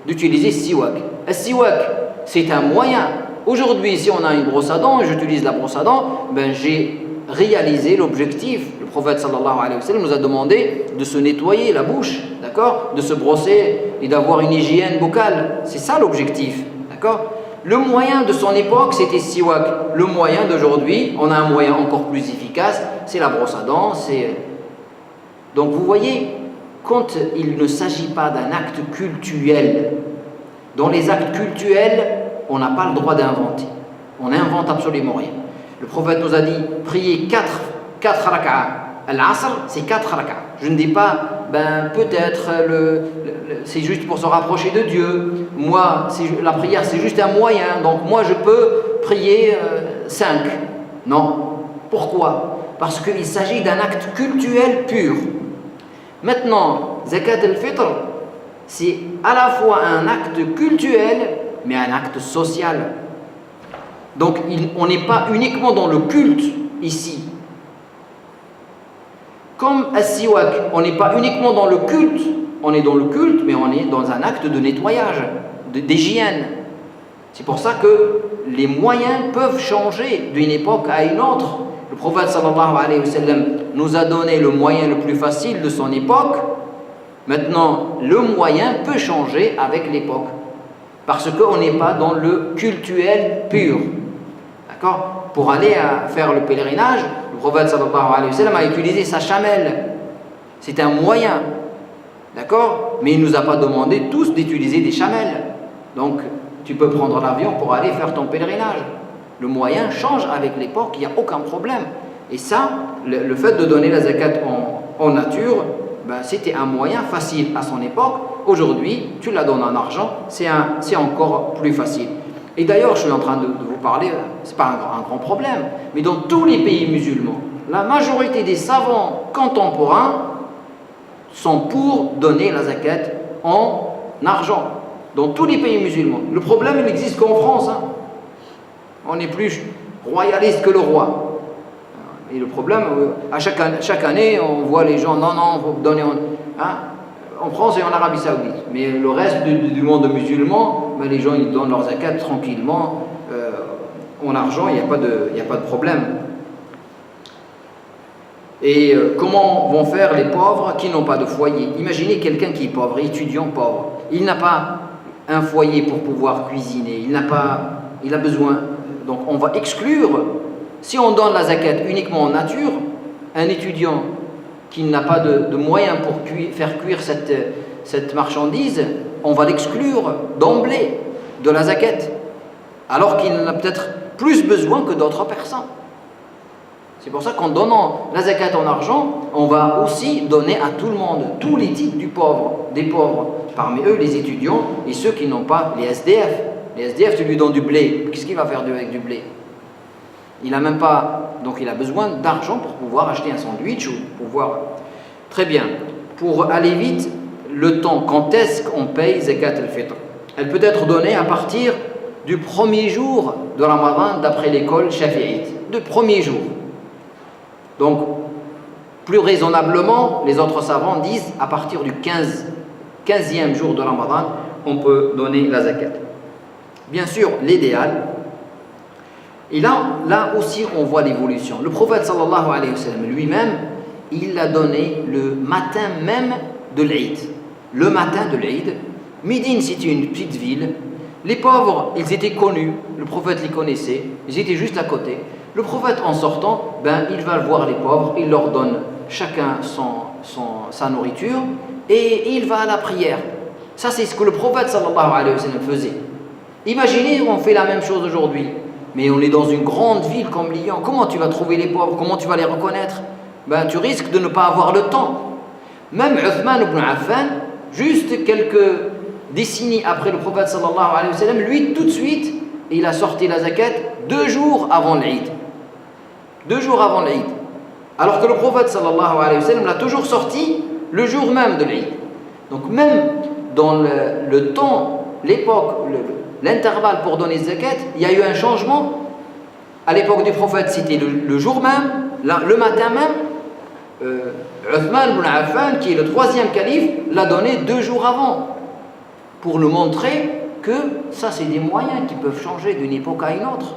d'utiliser siwak. Le siwak, c'est un moyen. Aujourd'hui, si on a une brosse à dents et j'utilise la brosse à dents, ben, j'ai réalisé l'objectif. Le prophète sallallahu alayhi wa sallam nous a demandé de se nettoyer la bouche, d'accord, de se brosser et d'avoir une hygiène buccale. C'est ça l'objectif, d'accord. Le moyen de son époque, c'était siwak. Le moyen d'aujourd'hui, on a un moyen encore plus efficace, c'est la brosse à dents. Donc vous voyez, quand il ne s'agit pas d'un acte cultuel, dans les actes cultuels, on n'a pas le droit d'inventer. On n'invente absolument rien. Le prophète nous a dit, priez 4 rak'a. Al-Asr, c'est 4 rak'a. Je ne dis pas, peut-être, c'est juste pour se rapprocher de Dieu. Moi, la prière, c'est juste un moyen. Donc moi, je peux prier 5. Non. Pourquoi? Parce qu'il s'agit d'un acte cultuel pur. Maintenant, Zakat al-Fitr, c'est à la fois un acte cultuel, mais un acte social. Donc, on n'est pas uniquement dans le culte ici. Comme as-siwak, on n'est pas uniquement dans le culte, on est dans le culte, mais on est dans un acte de nettoyage, d'hygiène. C'est pour ça que les moyens peuvent changer d'une époque à une autre. Le prophète sallallahu alayhi wa sallam nous a donné le moyen le plus facile de son époque. Maintenant, le moyen peut changer avec l'époque. Parce qu'on n'est pas dans le cultuel pur. D'accord? Pour aller faire le pèlerinage, le prophète sallallahu alayhi wa sallam a utilisé sa chamelle. C'est un moyen. D'accord? Mais il ne nous a pas demandé tous d'utiliser des chamelles. Donc, tu peux prendre l'avion pour aller faire ton pèlerinage. Le moyen change avec l'époque, il n'y a aucun problème. Et ça, le fait de donner la zakat en nature, c'était un moyen facile à son époque. Aujourd'hui, tu la donnes en argent, c'est encore plus facile. Et d'ailleurs, je suis en train de vous parler, ce n'est pas un grand problème, mais dans tous les pays musulmans, la majorité des savants contemporains sont pour donner la zakat en argent. Dans tous les pays musulmans. Le problème, il n'existe qu'en France. On est plus royaliste que le roi. Et le problème, à chaque année, on voit les gens, non, il faut donner en France et en Arabie Saoudite. Mais le reste du monde musulman, les gens ils donnent leur zakat tranquillement, en argent, il n'y a pas de problème. Et comment vont faire les pauvres qui n'ont pas de foyer? Imaginez quelqu'un qui est pauvre, étudiant pauvre. Il n'a pas un foyer pour pouvoir cuisiner, il a besoin. Donc on va exclure, si on donne la zakat uniquement en nature, un étudiant qui n'a pas de moyens pour faire cuire cette marchandise, on va l'exclure d'emblée de la zakat, alors qu'il en a peut-être plus besoin que d'autres personnes. C'est pour ça qu'en donnant la zakat en argent, on va aussi donner à tout le monde, tous les types des pauvres, parmi eux les étudiants et ceux qui n'ont pas, les SDF. Les SDF, tu lui donnes du blé, qu'est-ce qu'il va faire avec du blé? Il n'a même pas, donc il a besoin d'argent pour pouvoir acheter un sandwich ou pouvoir... Très bien, pour aller vite, le temps, quand est-ce qu'on paye zakat al-fitr? Elle peut être donnée à partir du premier jour de Ramadan d'après l'école shafi'ite, de premier jour. Donc, plus raisonnablement, les autres savants disent à partir du 15e jour de Ramadan, on peut donner la zakat. Bien sûr, l'idéal, et là aussi on voit l'évolution. Le prophète sallallahu alayhi wa sallam lui-même, il l'a donné le matin même de l'Eid. Le matin de l'Eid, Médine c'était une petite ville, les pauvres ils étaient connus, le prophète les connaissait, ils étaient juste à côté. Le prophète en sortant, il va voir les pauvres, il leur donne chacun sa nourriture et il va à la prière. Ça c'est ce que le prophète sallallahu alayhi wa sallam faisait. Imaginez, on fait la même chose aujourd'hui, mais on est dans une grande ville comme Lyon. Comment tu vas trouver les pauvres? Comment tu vas les reconnaître? Tu risques de ne pas avoir le temps. Même Uthman ibn Affan, juste quelques décennies après le prophète sallallahu alayhi wa sallam, lui tout de suite, il a sorti la zakat 2 jours avant l'Eid. 2 jours avant l'Eid. Alors que le prophète sallallahu alayhi wa sallam l'a toujours sorti le jour même de l'Eid. Donc même dans le temps, l'époque, l'intervalle pour donner zakat, il y a eu un changement. À l'époque du prophète, c'était le jour même, le matin même. Uthman ibn Affan, qui est le 3e calife, l'a donné 2 jours avant, pour nous montrer que ça c'est des moyens qui peuvent changer d'une époque à une autre.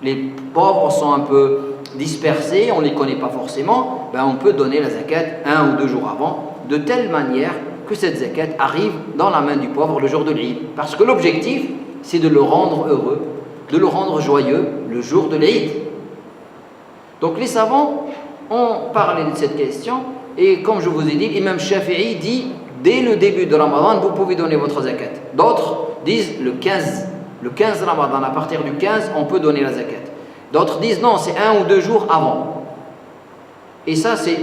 Les pauvres sont un peu dispersés, on ne les connaît pas forcément, on peut donner la zakat 1 ou 2 jours avant, de telle manière que cette zakat arrive dans la main du pauvre le jour de l'Eid. Parce que l'objectif, c'est de le rendre heureux, de le rendre joyeux le jour de l'Eid. Donc les savants ont parlé de cette question, et comme je vous ai dit, l'imam Shafi'i dit, dès le début de Ramadan, vous pouvez donner votre zakat. D'autres disent le 15 Ramadan, à partir du 15, on peut donner la zakat. D'autres disent non, c'est 1 ou 2 jours avant. Et ça, c'est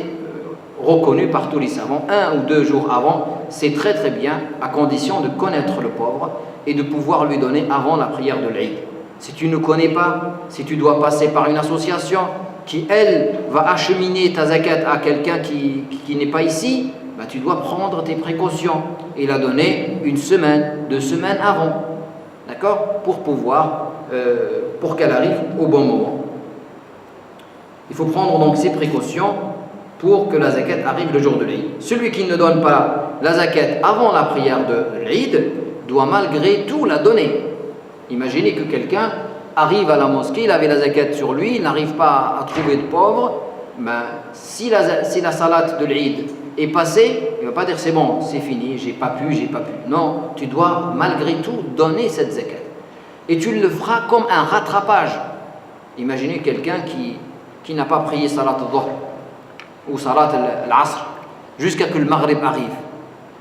reconnu par tous les savants. 1 ou 2 jours avant, c'est très très bien, à condition de connaître le pauvre et de pouvoir lui donner avant la prière de l'Eid. Si tu ne connais pas, si tu dois passer par une association qui, elle, va acheminer ta zakat à quelqu'un qui n'est pas ici, tu dois prendre tes précautions et la donner 1 semaine, 2 semaines avant. D'accord? Pour qu'elle arrive au bon moment. Il faut prendre donc ces précautions pour que la zakat arrive le jour de l'Eid. Celui qui ne donne pas la zakat avant la prière de l'Eid doit malgré tout la donner. Imaginez que quelqu'un arrive à la mosquée, il avait la zakat sur lui, il n'arrive pas à trouver de pauvres. Si la salat de l'Eid est passée, il ne va pas dire c'est bon, c'est fini, j'ai pas pu. Non, tu dois malgré tout donner cette zakat. Et tu le feras comme un rattrapage. Imaginez quelqu'un qui n'a pas prié salat al-dhuhr ou salat al-asr jusqu'à que le maghrib arrive.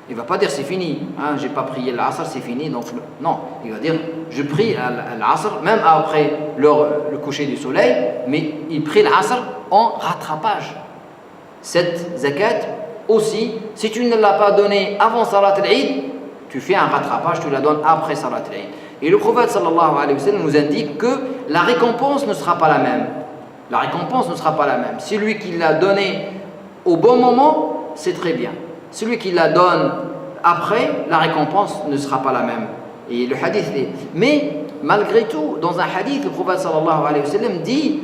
Il ne va pas dire c'est fini, j'ai pas prié l'asr, c'est fini. Donc, non, il va dire je prie l'asr, même après le coucher du soleil, mais il prie l'asr en rattrapage. Cette zakat aussi, si tu ne l'as pas donnée avant salat al-Eid, tu fais un rattrapage, tu la donnes après salat al-Eid. Et le prophète sallallahu alayhi wa sallam nous indique que la récompense ne sera pas la même. La récompense ne sera pas la même. Celui qui l'a donné au bon moment, c'est très bien. Celui qui la donne après, la récompense ne sera pas la même. Et le hadith est... Mais malgré tout, dans un hadith, le prophète sallallahu alayhi wa sallam dit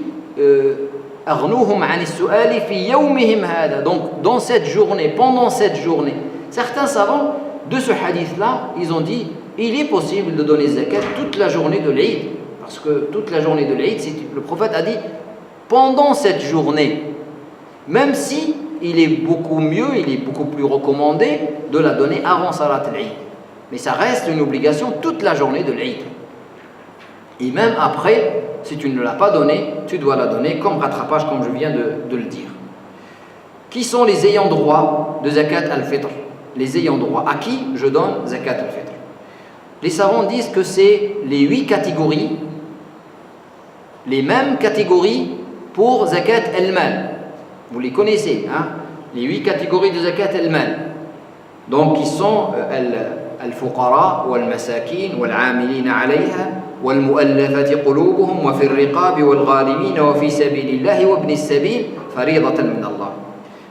donc dans cette journée, pendant cette journée, certains savants de ce hadith-là, ils ont dit il est possible de donner zakat toute la journée de l'Eid, parce que toute la journée de l'Eid, le prophète a dit pendant cette journée, même si il est beaucoup mieux, il est beaucoup plus recommandé de la donner avant salat al-Eid, mais ça reste une obligation toute la journée de l'Eid. Et même après, si tu ne l'as pas donnée, tu dois la donner comme rattrapage, comme je viens de le dire. Qui sont les ayants droit de zakat al-fitr? Les ayants droit, à qui je donne zakat al-fitr? Les savants disent que c'est les 8 catégories, les mêmes catégories pour zakat al-mal. Vous les connaissez, les 8 catégories de zakat al-mal. Donc, qui sont al-fuqara, wal-masakin, wal-amilina alayha, wal-mu'allafati qulubuhum, wa fi al-riqabi, wal-ghalimina, wa fi sabilillahi, wa ibn as-sabil, faridatan min Allah.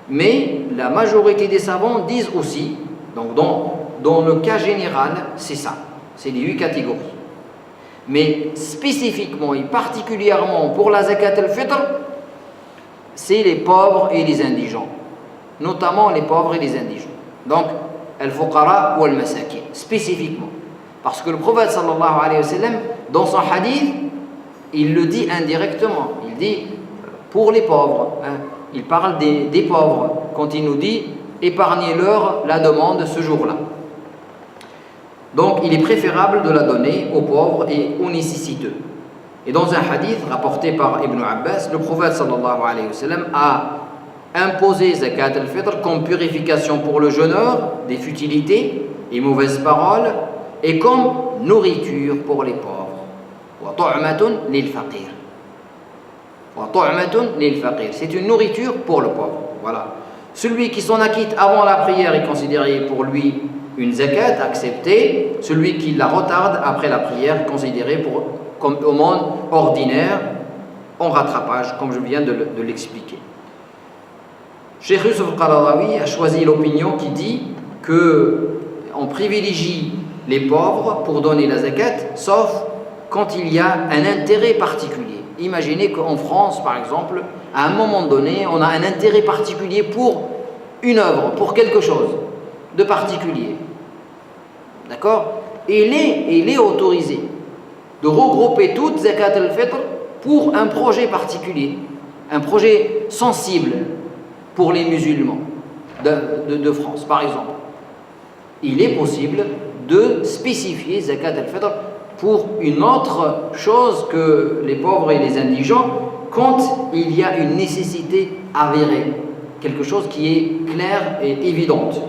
Mais la majorité des savants disent aussi, donc dans le cas général, c'est ça, c'est les 8 catégories. Mais spécifiquement et particulièrement pour la zakat al-fitr, c'est les pauvres et les indigents, notamment les pauvres et les indigents. Donc, al-fuqara ou al-masakin, spécifiquement. Parce que le prophète sallallahu alayhi wa sallam, dans son hadith, il le dit indirectement. Il dit pour les pauvres. Il parle des pauvres quand il nous dit épargnez-leur la demande ce jour-là. Donc, il est préférable de la donner aux pauvres et aux nécessiteux. Et dans un hadith rapporté par Ibn Abbas, le prophète sallallahu alayhi wa sallam a imposé zakat al-fitr comme purification pour le jeûneur des futilités et mauvaises paroles et comme nourriture pour les pauvres. Wa tu'matun lil faqir. Wa tu'matun lil faqir. C'est une nourriture pour le pauvre. Voilà. Celui qui s'en acquitte avant la prière est considéré pour lui une zakat acceptée. Celui qui la retarde après la prière est considéré comme aumône ordinaire en rattrapage, comme je viens de l'expliquer. Cheikh Yusuf al-Qaradawi a choisi l'opinion qui dit qu'on privilégie les pauvres pour donner la zakat, sauf quand il y a un intérêt particulier. Imaginez qu'en France, par exemple, à un moment donné, on a un intérêt particulier pour une œuvre, pour quelque chose de particulier. D'accord ? Et il est autorisé de regrouper toute zakat al-fitr pour un projet particulier, un projet sensible pour les musulmans de France, par exemple. Il est possible de spécifier zakat al-fitr pour une autre chose que les pauvres et les indigents quand il y a une nécessité avérée, quelque chose qui est clair et évidente.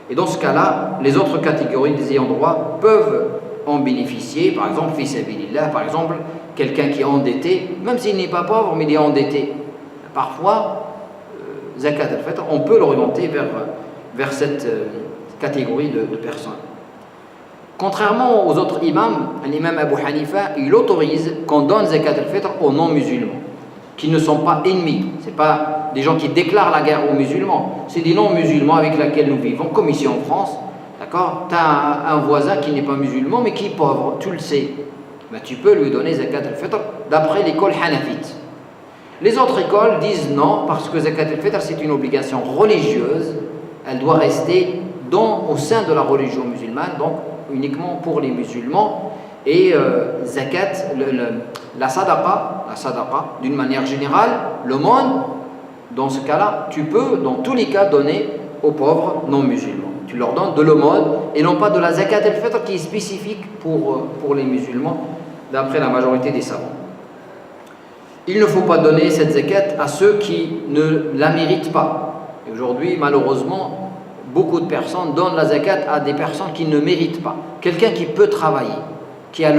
Et dans ce cas-là, les autres catégories des ayants droit peuvent en bénéficier, par exemple, fi sabilillah, par exemple, quelqu'un qui est endetté, même s'il n'est pas pauvre, mais il est endetté. Parfois, zakat al-fitr, on peut l'orienter vers cette catégorie de personnes. Contrairement aux autres imams, l'imam Abu Hanifa, il autorise qu'on donne zakat al-fitr aux non-musulmans, qui ne sont pas ennemis. Ce n'est pas des gens qui déclarent la guerre aux musulmans, c'est des non-musulmans avec lesquels nous vivons, comme ici en France. D'accord ? Tu as un voisin qui n'est pas musulman, mais qui est pauvre, tu le sais. Ben, tu peux lui donner zakat al-fitr d'après l'école hanafite. Les autres écoles disent non, parce que zakat al-fitr, c'est une obligation religieuse. Elle doit rester au sein de la religion musulmane, donc uniquement pour les musulmans. Et zakat, la sadaqa, d'une manière générale, l'aumône, dans ce cas-là, tu peux, dans tous les cas, donner aux pauvres non-musulmans. Tu leur donnes de l'aumône et non pas de la zakat al-fitr qui est spécifique pour les musulmans, d'après la majorité des savants. Il ne faut pas donner cette zakat à ceux qui ne la méritent pas. Et aujourd'hui, malheureusement, beaucoup de personnes donnent la zakat à des personnes qui ne méritent pas. Quelqu'un qui peut travailler, qui a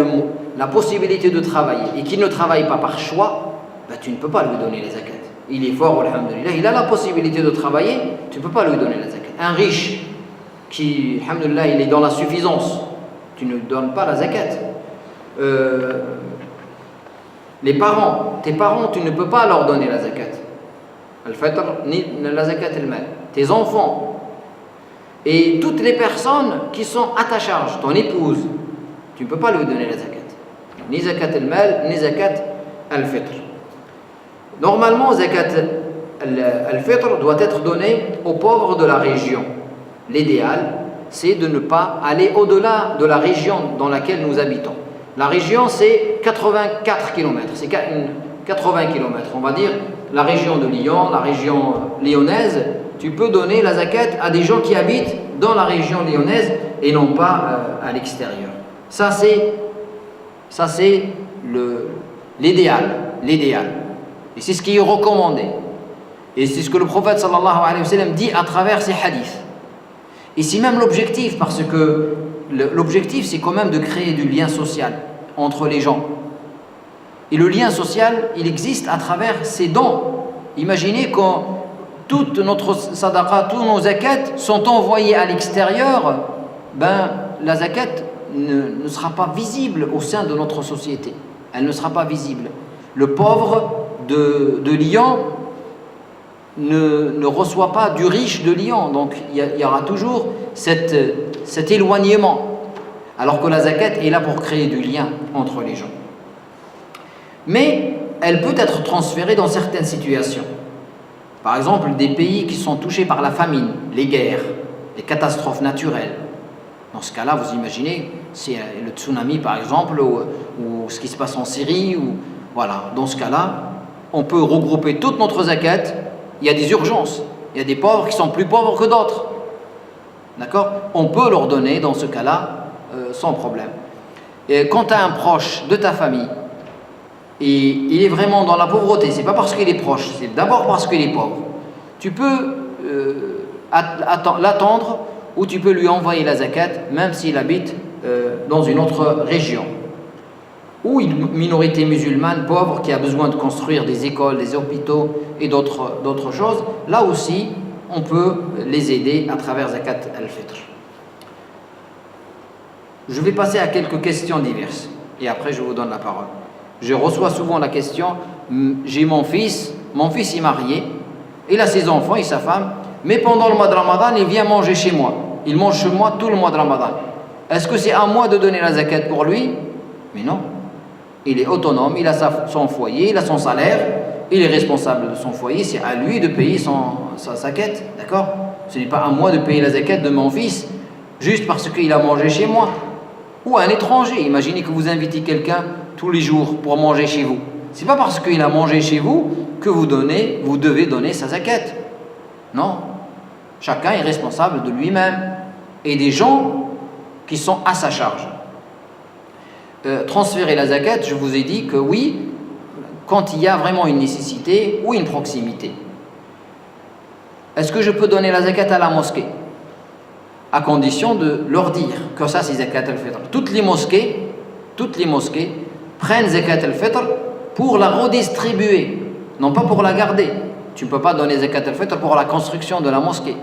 la possibilité de travailler et qui ne travaille pas par choix, ben, tu ne peux pas lui donner la zakat. Il est fort, alhamdoulilah, il a la possibilité de travailler, tu ne peux pas lui donner la zakat. Un riche qui, alhamdoulilah, il est dans la suffisance, tu ne donnes pas la zakat. Les parents, tes parents, tu ne peux pas leur donner la zakat. Al-fitr, ni la zakat al-mal. Tes enfants et toutes les personnes qui sont à ta charge, ton épouse, tu ne peux pas lui donner la zakat. Ni zakat al-mal, ni zakat al-fitr. Normalement, zakat al-fitr doit être donnée aux pauvres de la région. L'idéal, c'est de ne pas aller au-delà de la région dans laquelle nous habitons. La région, c'est 84 km, c'est 80 km. On va dire la région de Lyon, la région lyonnaise, tu peux donner la zakat à des gens qui habitent dans la région lyonnaise et non pas à l'extérieur. Ça, c'est l'idéal. Et c'est ce qui est recommandé. Et c'est ce que le prophète sallallahu alayhi wa sallam dit à travers ses hadiths. Et c'est même l'objectif, parce que l'objectif, c'est quand même de créer du lien social entre les gens. Et le lien social, il existe à travers ces dons. Imaginez quand toute notre sadaqa, tous nos zakats sont envoyés à l'extérieur, ben, la zakat ne sera pas visible au sein de notre société. Elle ne sera pas visible. Le pauvre de Lyon ne reçoit pas du riche de Lyon. Donc il y aura toujours cet éloignement. Alors que la zakat est là pour créer du lien entre les gens. Mais elle peut être transférée dans certaines situations. Par exemple, des pays qui sont touchés par la famine, les guerres, les catastrophes naturelles. Dans ce cas-là, vous imaginez, c'est le tsunami par exemple, ou ce qui se passe en Syrie, voilà. Dans ce cas-là, on peut regrouper toute notre zakat. Il y a des urgences, il y a des pauvres qui sont plus pauvres que d'autres. D'accord? On peut leur donner dans ce cas-là sans problème. Et quand tu as un proche de ta famille et il est vraiment dans la pauvreté, c'est pas parce qu'il est proche, c'est d'abord parce qu'il est pauvre. Tu peux l'attendre ou tu peux lui envoyer la zakat même s'il habite dans une autre région. Ou une minorité musulmane pauvre qui a besoin de construire des écoles, des hôpitaux et d'autres choses, là aussi on peut les aider à travers zakat al-fitr. Je vais passer à quelques questions diverses et après je vous donne la parole. Je reçois souvent la question, j'ai mon fils est marié, il a ses enfants et sa femme, mais pendant le mois de Ramadan, il vient manger chez moi. Il mange chez moi tout le mois de Ramadan. Est-ce que c'est à moi de donner la zakat pour lui? Mais non. Il est autonome, il a son foyer, il a son salaire, il est responsable de son foyer, c'est à lui de payer sa zakat, d'accord? Ce n'est pas à moi de payer la zakat de mon fils juste parce qu'il a mangé chez moi. Ou un étranger, imaginez que vous invitez quelqu'un tous les jours pour manger chez vous. Ce n'est pas parce qu'il a mangé chez vous que vous devez donner sa zakat. Non, chacun est responsable de lui-même et des gens qui sont à sa charge. Transférer la zakat, je vous ai dit que oui, quand il y a vraiment une nécessité ou une proximité. Est-ce que je peux donner la zakat à la mosquée? À condition de leur dire que ça c'est zakat al-fitr. Toutes les mosquées prennent zakat al-fitr pour la redistribuer, non pas pour la garder. Tu ne peux pas donner zakat al-fitr pour la construction de la mosquée.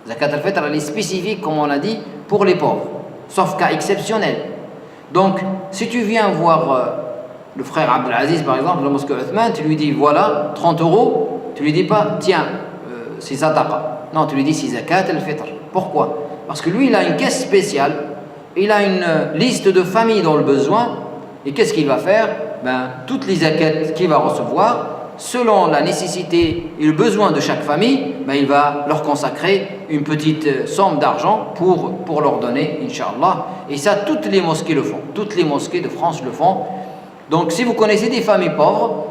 Zakat al-fitr elle est spécifique, comme on l'a dit, pour les pauvres, sauf cas exceptionnel. Donc, si tu viens voir le frère Abdelaziz, par exemple, la mosquée Uthman, tu lui dis voilà 30 €, tu lui dis pas tiens, c'est sadaqa. Non, tu lui dis c'est zakat al-fitr. Pourquoi? Parce que lui, il a une caisse spéciale, il a une liste de familles dans le besoin, et qu'est-ce qu'il va faire? Toutes les zakats qu'il va recevoir, selon la nécessité et le besoin de chaque famille, il va leur consacrer une petite somme d'argent pour leur donner, Inch'Allah. Et ça, toutes les mosquées le font, toutes les mosquées de France le font. Donc, si vous connaissez des familles pauvres,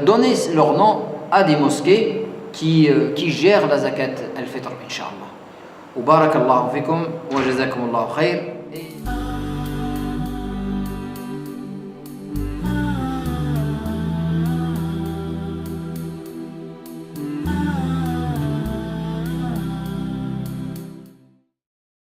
donnez leur nom à des mosquées qui gèrent la zakat al-fitr, Inch'Allah. Wa barakallahu fikum wa jazakumullahu khair.